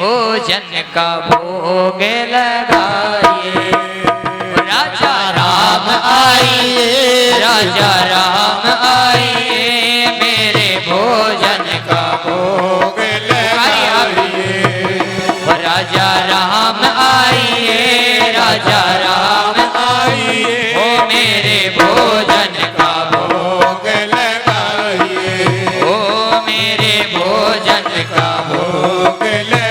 भोजन का भोग लगाइए। राजा राम आइए, राजा राम आइए, मेरे भोजन का भोग लगाइए। राजा राम आइए, राजा राम आइए, ओ मेरे भोजन का भोग लगाइए। ओ मेरे भोजन का भोग लगाइए।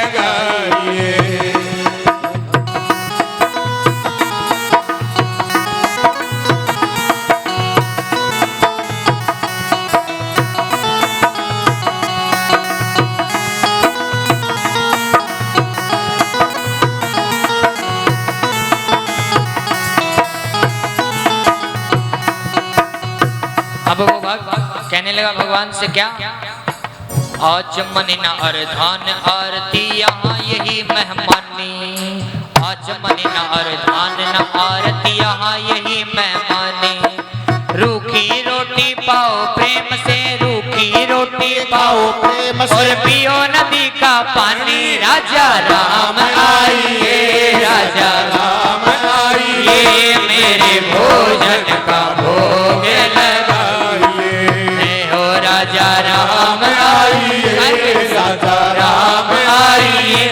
अब वो कहने लगा भगवान से, क्या आज मन न अर्धान आरती यहाँ यही मेहमानी। आज मन न अर्धान न आरती यहाँ यही मेहमानी। रूखी रोटी पाओ प्रेम से, रूखी रोटी पाओ प्रेम से, और पियो नदी का पानी। राजा राम आइए, राजा राम आइए, मेरे भोजन का भोग लगाइए। हो राजा राम आइए, राजा राम आइए,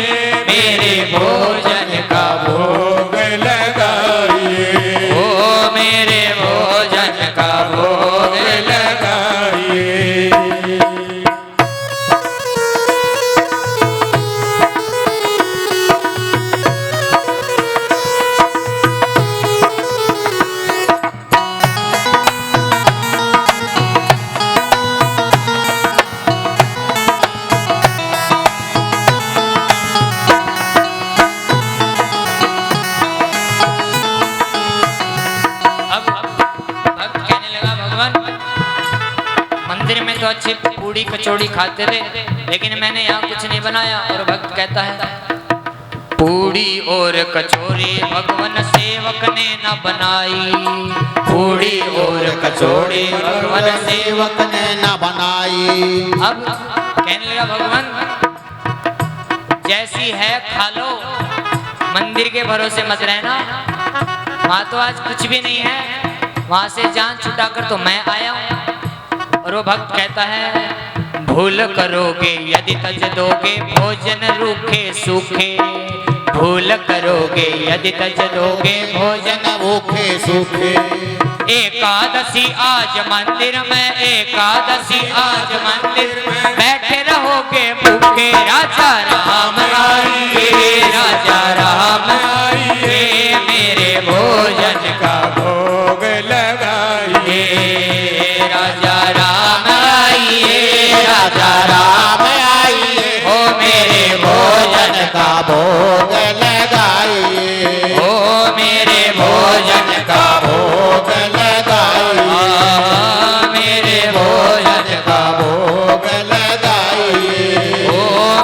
मेरे भोजन का भोग लगाइए। ओ मेरे भोजन का भोग लगाइए। मंदिर में तो अच्छी पूड़ी कचौड़ी खाते थे, लेकिन मैंने यहाँ कुछ नहीं बनाया। और भक्त कहता है, पूड़ी और कचौड़ी भगवान सेवक ने न बनाई। पूड़ी और कचौड़ी भगवान सेवक ने न बनाई। अब कहने लगा भगवान, जैसी है खा लो, मंदिर के भरोसे मत रहना। वहाँ तो आज कुछ भी नहीं है, वहाँ से जान छुटाकर तो मैं आया हूँ। और वो भक्त कहता है, भूल करोगे यदि तज दोगे भोजन रूखे सूखे। भूल करोगे यदि तज दोगे भोजन रूखे सूखे। एकादशी आज मंदिर में, एकादशी आज मंदिर में, बैठे रहोगे भूखे। राजा राम आइए, राजा राम आइए, मेरे भोजन का भोग लगाइए। राजा राम आइए, राजा राम आइए, ओ मेरे भोजन का भोग लगाइए। ओ मेरे भोजन का भोग लगाइए। मेरे भोजन का भोग लगाइए। ओ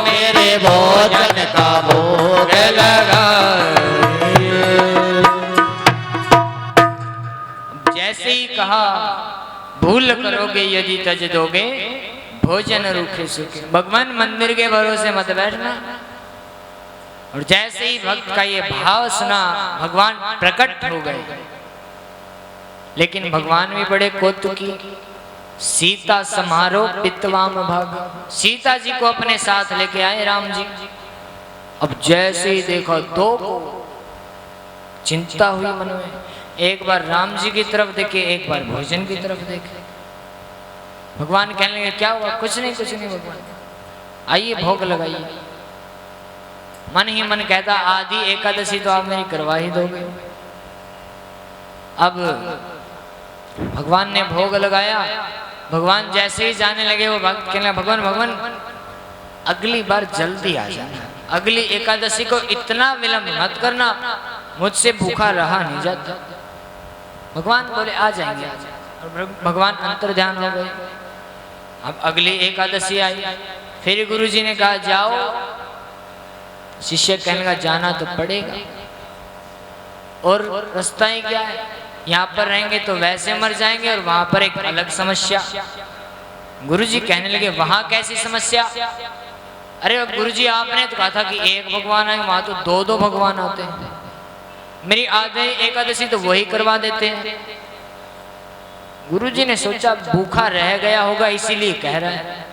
मेरे भोजन का भोग लगाइए। जैसे ही कहा, भूल करोगे यदि तज दोगे भोजन रूखे सूखे। भगवान मंदिर के भरोसे मत बैठना। और जैसे ही भक्त का ये भाव सुना, भगवान प्रकट हो गए। लेकिन भगवान भी बड़े कौतुकी। सीता समारो पितवाम भाग, सीता जी को अपने साथ लेके आए राम जी। अब जैसे ही देखा, दो चिंता हुई मन में। एक बार राम जी की तरफ देखे, एक बार भोजन की तरफ देखे। भगवान कहने लगे, क्या हुआ? कुछ नहीं, कुछ नहीं भगवान, आइए भोग लगाइए। मन ही मन कहता, आदि एकादशी तो आप मेरी करवा ही दोगे। अब भगवान ने भोग लगाया। भगवान जैसे ही जाने लगे, वो भक्त कहने लगे, भगवान भगवान अगली बार जल्दी आ जाना, अगली एकादशी को इतना विलंब मत करना, मुझसे भूखा रहा नहीं जाता। भगवान बोले आ जाएंगे। और भगवान अंतर ध्यान हो गए। अब अगली एकादशी आई, फिर गुरुजी ने कहा जाओ। शिष्य कहने लगा जाना तो पड़ेगा, और रास्ता ही क्या है, यहाँ पर रहेंगे तो वैसे मर जाएंगे, और वहां पर एक अलग समस्या। गुरुजी कहने लगे वहां कैसी समस्या? अरे गुरुजी आपने तो कहा था कि एक भगवान है, वहां तो दो दो भगवान आते हैं। मेरी आधे एकादशी तो वही करवा देते हैं। गुरुजी ने सोचा भूखा रह गया होगा इसीलिए कह रहा है,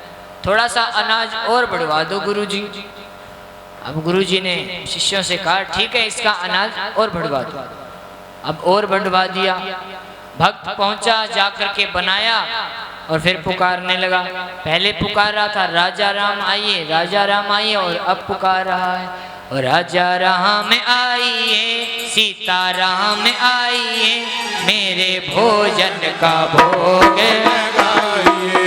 थोड़ा सा अनाज और बढ़वा दो गुरुजी। अब गुरुजी ने शिष्यों से कहा ठीक है इसका अनाज और बढ़वा दो। अब और बढ़वा दिया। भक्त पहुंचा, जाकर के बनाया और फिर पुकारने लगा। पहले पुकार रहा था राजा राम आइए, राजा राम आइए, और अब पुकार रहा है और राजा राम आइए, सीता राम आइए, मेरे भोजन का भोग लगाइए।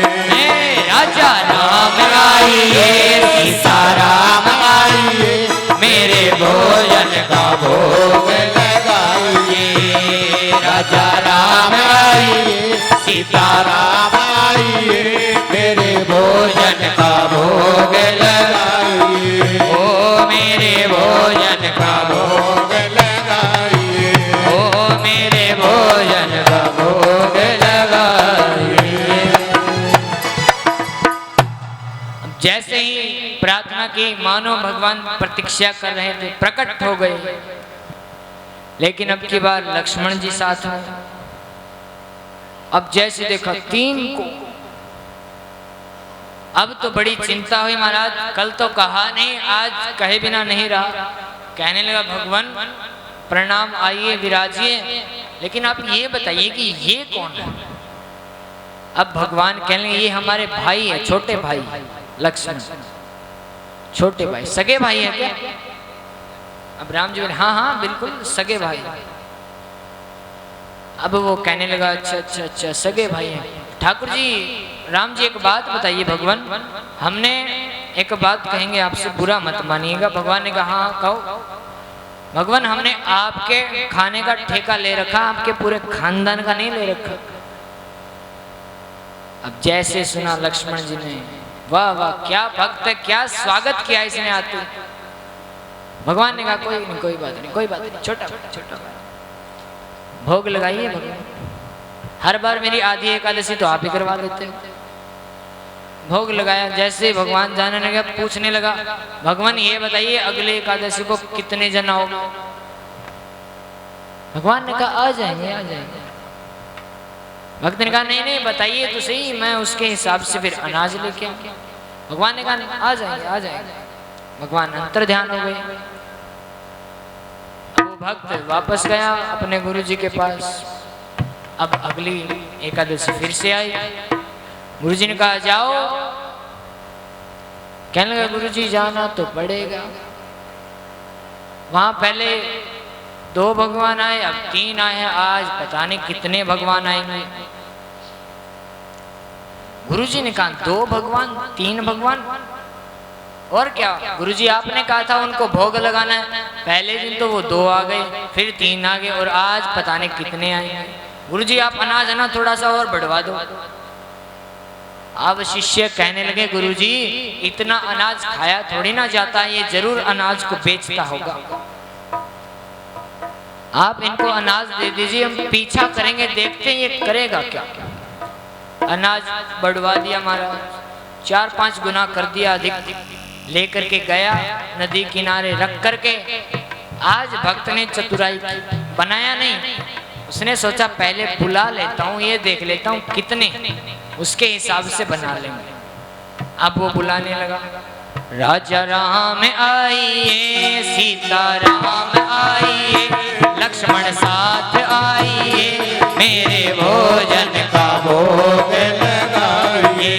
राजा राम आइए, सीता राम आइए, मेरे भोजन का भोग लगाइए। राजा राम आइए, सीता राम आइए, मेरे भोजन का भोग लगाइए। ओ मेरे भोजन का भोग लगाइए, ओ मेरे भोजन का भोग लगाइए। जैसे ही प्रार्थना की मानो भगवान प्रतीक्षा कर रहे थे, प्रकट हो गए। लेकिन अब की बार लक्ष्मण जी साथ हैं। अब जैसे देखा तीन को, अब तो बड़ी चिंता हुई महाराज। कल तो कहा नहीं, आज कहे बिना नहीं रहा। कहने लगा भगवान प्रणाम, आइए विराजिए, लेकिन आप ये बताइए कि ये कौन है। अब भगवान कहने लगे ये हमारे भाई है, छोटे भाई लक्ष्मण, छोटे भाई, सगे भाई है क्या। अब राम जी बोले हाँ हाँ बिल्कुल सगे भाई। अब वो कहने लगा अच्छा अच्छा अच्छा सगे भाई हैं। ठाकुर जी, राम जी एक बात बताइए भगवान, हमने एक बात कहेंगे आपसे, बुरा मत मानिएगा। भगवान ने कहा हाँ कहो। भगवान हमने आपके खाने का ठेका ले रखा, आपके पूरे खानदान का नहीं ले रखा। अब जैसे सुना लक्ष्मण जी ने, वाह वाह क्या भक्त है, क्या स्वागत किया इसने आते। भगवान ने कहा कोई नहीं, कोई बात नहीं, कोई बात नहीं, छोटा छोटा भोग लगाइए भगवान। हर बार मेरी आधी एकादशी तो आप ही करवा देते। भोग लगाया। जैसे भगवान जाने लगा, पूछने लगा भगवान ये बताइए अगले एकादशी को कितने जन आओगे। भगवान ने कहा आ जाएंगे आ जाएंगे। भक्त ने कहा नहीं नहीं बताइए तो सही, मैं उसके हिसाब से फिर अनाज लेके आऊंगा। भगवान ने कहा आ जाएंगे आ जाएंगे। भगवान अंतर ध्यान हो गए। वो भक्त वापस गया अपने गुरु जी के पास। अब अगली एकादशी फिर से आई। गुरु जी ने कहा जाओ। कहने लगा गुरु जी जाना तो पड़ेगा। वहां पहले 2 भगवान आए, अब 3 आए हैं, आज पता नहीं कितने भगवान आएंगे। गुरु जी ने कहा 2 भगवान 3 भगवान और क्या। गुरु जी आपने कहा था उनको भोग लगाना है, पहले दिन तो वो 2 आ गए, फिर 3 आ गए और आज पता नहीं कितने आएंगे। गुरु जी आप अनाज है ना थोड़ा सा और बढ़वा दो। अब शिष्य कहने लगे गुरु जी इतना अनाज खाया थोड़ी ना जाता है, ये जरूर अनाज को बेचता होगा। आप इनको अनाज दे दीजिए, हम पीछा करेंगे, देखते हैं ये करेगा क्या। अनाज बढ़वा दिया महाराज, 4-5 गुना कर दिया अधिक। लेकर के गया नदी किनारे रख करके। आज भक्त ने चतुराई की, बनाया नहीं। उसने सोचा पहले बुला लेता हूँ, ये देख लेता हूँ कितने, उसके हिसाब से बना लेंगे। अब वो बुलाने लगा राजा राम आइए, सीता राम आइए, लक्ष्मण साथ आइए, मेरे भोजन का भोग लगाइए।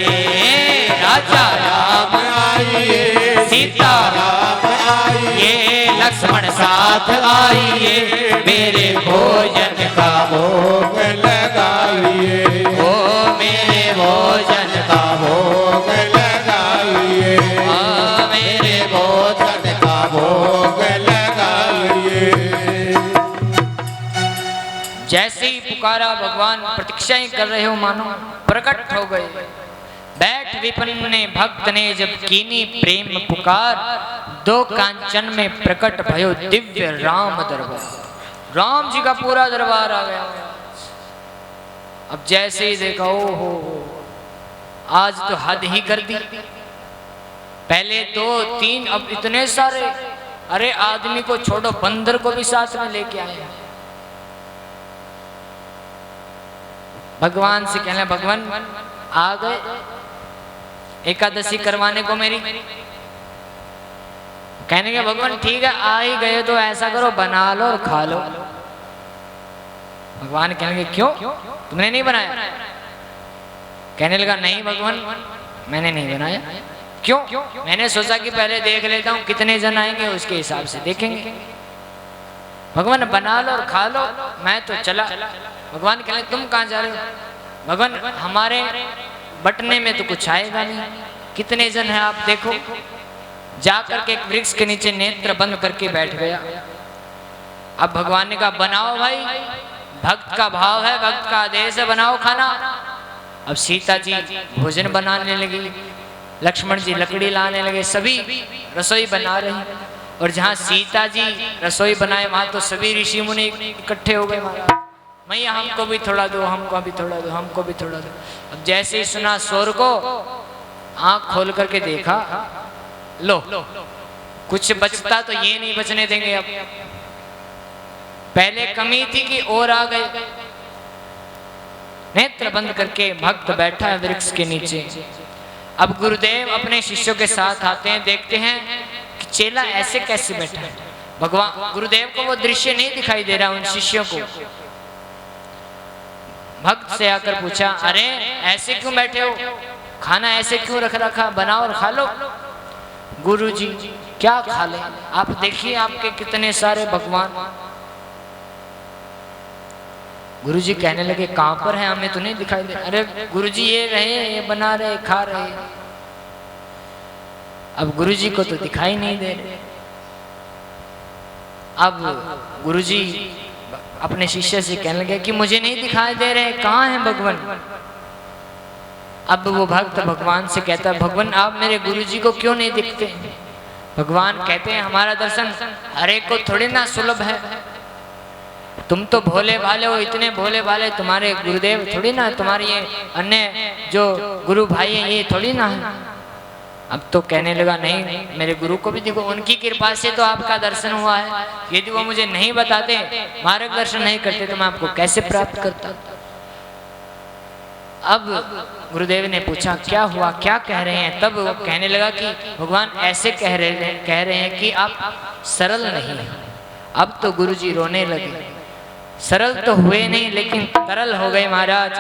राजा राम आइए, सीता राम आइए, लक्ष्मण साथ आइए, मेरे भोजन का भोग लगाइए। ओ मेरे भोजन का भोग लगाइए, मेरे भोजन का भोग लगाइए। जैसे ही पुकारा भगवान प्रतीक्षा ही कर रहे हो मानो प्रकट हो गए। बैठ विपिन ने भक्त ने जब कीनी प्रेम पुकार, 2 कांचन में प्रकट भयो दिव्य राम दरबार। राम जी का पूरा दरबार आ गया। अब जैसे ही देखा ओ हो आज तो हद ही कर दी। पहले 2-3 अब इतने सारे। अरे आदमी को छोड़ो, बंदर को भी साथ में लेके आए। भगवान से कहना, भगवान आ गए एकादशी करवाने को मेरी। कहने के भगवान ठीक है, आ ही गए तो ऐसा करो, बना लो और खा लो। भगवान कहने के क्यों, तुमने नहीं बनाया? कहने लगा नहीं भगवान, मैंने नहीं बनाया। क्यों? मैंने सोचा कि पहले देख लेता हूं कितने जन आएंगे, उसके हिसाब से देखेंगे। भगवान बना लो और खा लो, मैं तो चला। भगवान कहने तुम कहाँ जा रहे हो? भगवान हमारे बटने में तो कुछ आएगा नहीं, कितने जन हैं आप देखो। जाकर के एक वृक्ष के नीचे नेत्र बंद करके बैठ गया। अब भगवान ने कहा बनाओ भाई, भक्त का भाव है, भक्त का आदेश है, बनाओ खाना। अब सीता जी भोजन बनाने लगी, लक्ष्मण जी लकड़ी लाने लगे, सभी रसोई बना रहे हैं। और जहाँ सीता जी रसोई बनाए वहां तो सभी ऋषि मुनि इकट्ठे हो गए। महाराज मैया हमको भी थोड़ा दो, हमको भी थोड़ा दो, हमको भी थोड़ा दो। अब जैसे ही सुना शोर को, आंख खोल करके देखा, लो कुछ बचता तो ये नहीं बचने देंगे। अब पहले कमी थी कि और आ गए। नेत्र बंद करके भक्त बैठा है वृक्ष के नीचे। अब गुरुदेव अपने शिष्यों के साथ आते हैं, देखते हैं कि चेला ऐसे कैसे बैठा है। भगवान गुरुदेव को वो दृश्य नहीं दिखाई दे रहा उन शिष्यों को। भक्त से आकर पूछा, अरे ऐसे क्यों बैठे हो, खाना ऐसे क्यों रख रखा, बनाओ और खा लो। गुरुजी क्या खा ले, आप देखिए आपके कितने सारे भगवान। गुरुजी कहने लगे कहां पर है, हमें तो नहीं दिखाई दे। अरे गुरुजी ये रहे, ये बना रहे, खा रहे। अब गुरुजी को तो दिखाई नहीं दे रहे। अब गुरुजी अपने शिष्य से कहने लगे कि मुझे नहीं दिखाई दे रहे, कहाँ हैं भगवान। अब वो भक्त भगवान से कहता है, भगवान आप मेरे गुरुजी को क्यों नहीं दिखते। भगवान कहते हैं हमारा दर्शन हर एक को थोड़ी ना सुलभ है, तुम तो भोले भाले हो, इतने भोले भाले तुम्हारे गुरुदेव थोड़ी ना, तुम्हारे ये अन्य जो गुरु भाई हैं ये थोड़ी ना है। अब तो कहने लगा नहीं मेरे गुरु को भी देखो, उनकी कृपा से तो आपका दर्शन हुआ है, यदि वो मुझे नहीं बताते, मार्गदर्शन नहीं करते तो मैं आपको कैसे प्राप्त करता। अब गुरुदेव ने पूछा क्या हुआ, क्या कह रहे हैं। तब वो कहने लगा कि भगवान ऐसे कह रहे हैं कि आप सरल नहीं हैं। अब तो गुरुजी रोने लगे, सरल तो हुए नहीं लेकिन तरल हो गए महाराज।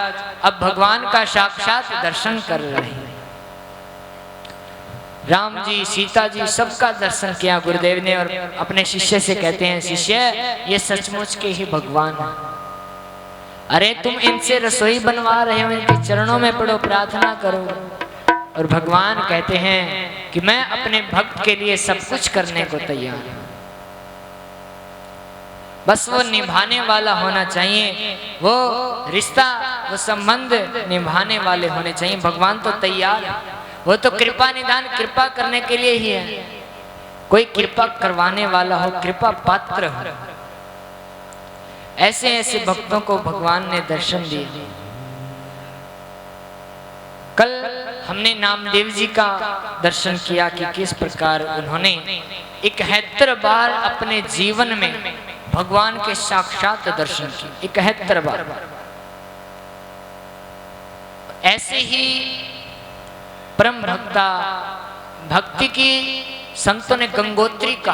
अब भगवान का साक्षात दर्शन कर रहे हैं। राम जी, सीता जी, सबका दर्शन किया गुरुदेव ने। और अपने शिष्य से कहते हैं, शिष्य ये सचमुच के ही भगवान है। अरे तुम इनसे रसोई बनवा रहे हो, इनके चरणों में पड़ो, प्रार्थना करो। और भगवान कहते हैं कि मैं अपने भक्त के लिए सब कुछ करने को तैयार हूं, बस वो निभाने वाला होना चाहिए, वो रिश्ता, वो संबंध निभाने वाले होने चाहिए। भगवान तो तैयार है, वो तो कृपा निधान कृपा करने के लिए ही है। कोई कृपा करवाने वाला हो, कृपा पात्र हो। ऐसे ऐसे भक्तों को भगवान ने दर्शन दिए। कल हमने नामदेव जी का दर्शन किया कि किस प्रकार उन्होंने 71 बार अपने जीवन में भगवान के साक्षात दर्शन किए। 71 बार। ऐसे ही परम भक्ता, भक्ति की संतों ने गंगोत्री कहा,